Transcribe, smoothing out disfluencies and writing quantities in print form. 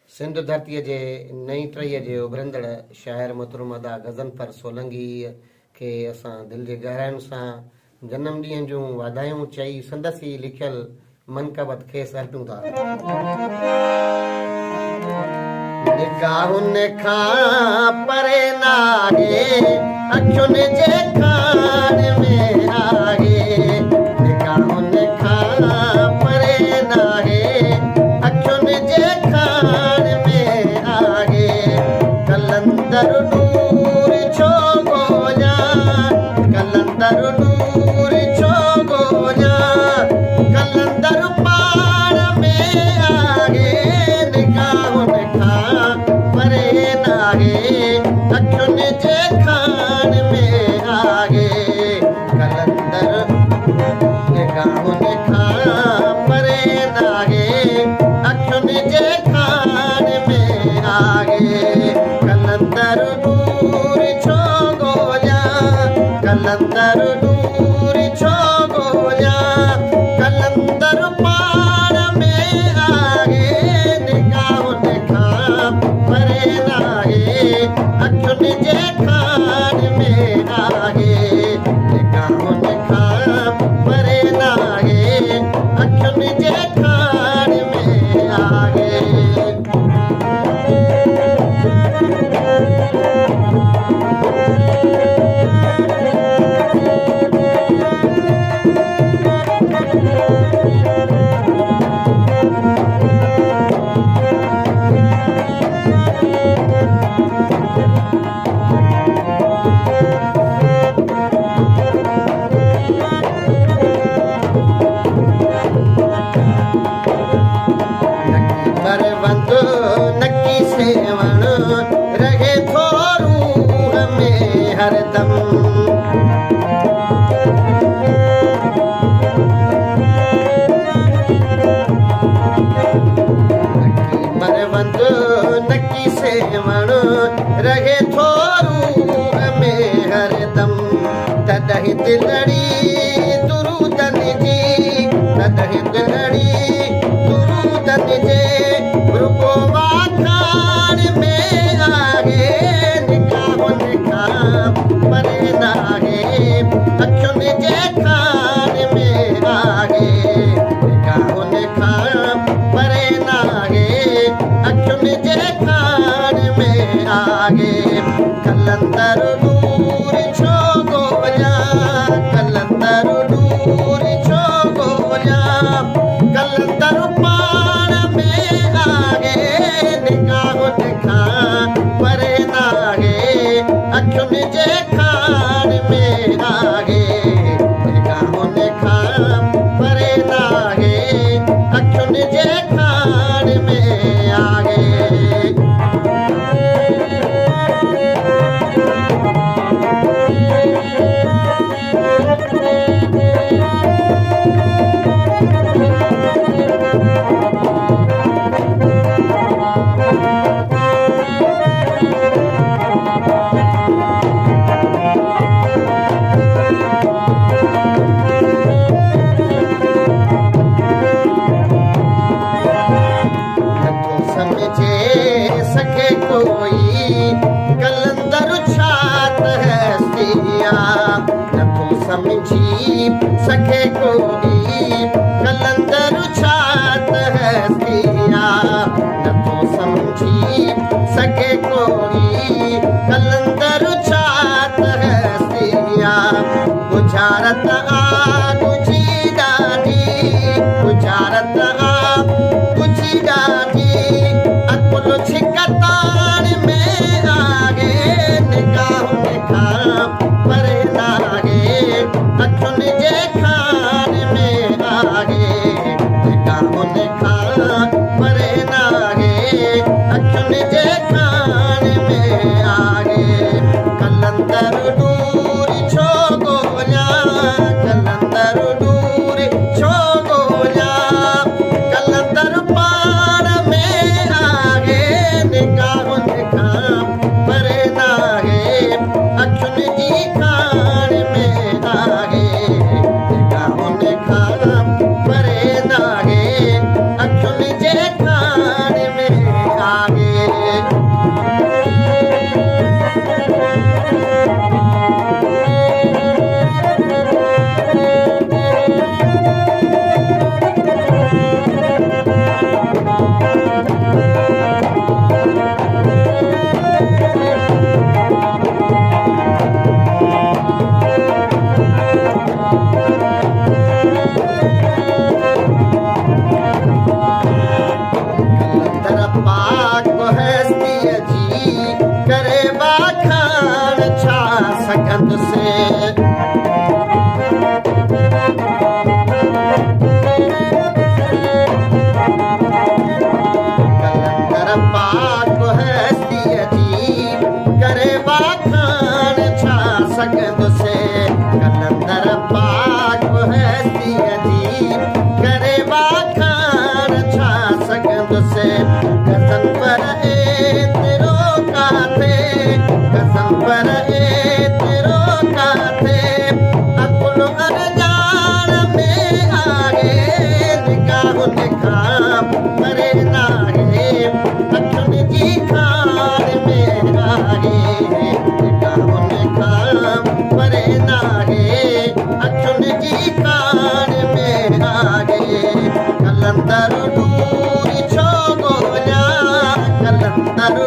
सिंध धरतीअ जे नई टहीअ जे उभरंदड़ शाइर मोहतरम अदा गज़नफर सोलंकी खे असां दिलि जे गहराइयुनि सां जनम ॾींहं जूं वाधायूं चई संदसि लिखियल मनक़बत खेसि अर्पियूं था। निगाहुनि खां परे नाहे अखियुनि जे खान में आहे, निगाहुनि खां परे नाहे अखियुनि जे खान में आहे। कलंदर नूर छो ॻोल्हियां, कलंदर नूर छो ॻोल्हियां, कलंदर पाण में आहे। निगाहुनि खां परे नाहे अखियुनि जे खान में आहे। कलंदर निगाहुनि खां परे नाहे अखियुनि जे खान में आहे। कलंदर नूर छो ॻोल्हियां, कलंदर नूर छो ॻोल्हियां, कलंदर पाण में आहे। निगाहुनि खां परे नाहे अखियुनि जे खान में आहे। निगाहुनि खां परे नाहे अखियुनि जे खान में आहे। नकी सेवण रहे थो रूह में हरदम। नकी सेवण रहे थो रूह में हरदम। तॾहिं दिलड़ी दुरूदनि जी, तॾहिं दिलड़ी दुरूदनि जे रुगो वाखाण में आहे। निगाहुनि खां परे नाहे अखियुनि जे खान में आहे। निगाहुनि खां परे नाहे अखियुनि जे खान में आहे। कलंदर नूर छो ॻोल्हियां, कलंदर नूर छो ॻोल्हियां, कलंदर पाण में आहे। निगाहुनि खां परे नाहे अखियुनि जे खान में आहे। निगाहुनि खां परे नाहे अखियुनि जे खान में आहे। सके कोई कलंदर छा त हस्तिया, नथो समझी सके कोई कलंदर छा त हस्तिया, नथो समझी सके कोई कलंदर छा त हस्तिया। गुजारत आ तुझी ॾाढी, गुजारत आ तुझी ॾाढी, अकुल छिकतान में आहे। निगाहुनि खां परे नाहे अखियुनि जे खान में आहे। निगाहुनि खां परे नाहे अखियुनि जे खान में कलंदर पाक हस्ती जी करे बाखान छा सकंद से कलंदर पाक हस्ती जी करे बाखान छा सकंद से कलंदर पाक हस्ती जी करे बाखान छा सकंद से कसम पर एतिरो काथे कसम पर एतिरो काथे अकुल अनजान में आहे निगाहुनि खां परे नाहे अखियुनि जी खाण में आहे निगाहुनि खां परे नाहे अखियुनि जी खाण में आहे कलंदर डूरी छो ॻोल्हियां कलंदर